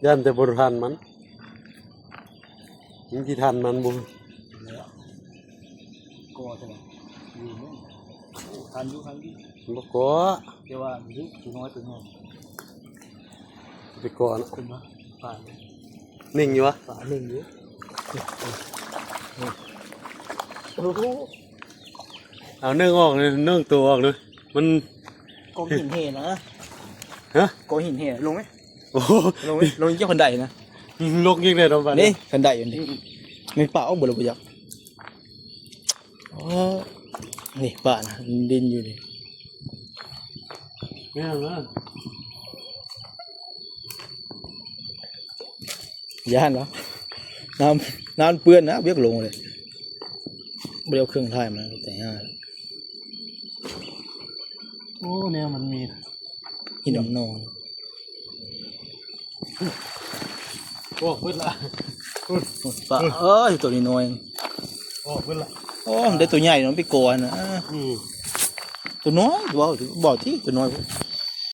ยันแต่บริทันมันที่ทันมันบุก็ใช่ไหมอยู่เนี่ยทันอยู่บก็เดี๋ยวว่าอยู่ตัวน้อยไปก่อนขึ้นมาป่านิ่งอยู่วะป่าหนึ่งอยู่เอาเนื่องออกเลยเนื่องตัวออกเลยมันกองหินเหนะฮะกองหินเหลงไหมโอ้ลงเจ้าคนใดนะลกยิ่งเลยเราไปนี่คนใดอยู่นี่ไม่ป่าเอาบุหรี่ยักษ์อ๋อนี่ป่านะดินอยู่นี่ไม่เอาละย่านเหรอน้ำเปื้อนนะเบี้ยลงเลยเบี้ยเครื่องถ่ายมาแต่ง่ายโอ้เนี่ยมันมีหินนอนโอ้พื้นละป่าตัวนี้น้อยโอ้พื้นละโอ้ได้ตัวใหญ่น้องไปโกนนะตัวน้อยบอกที่ตัวน้อย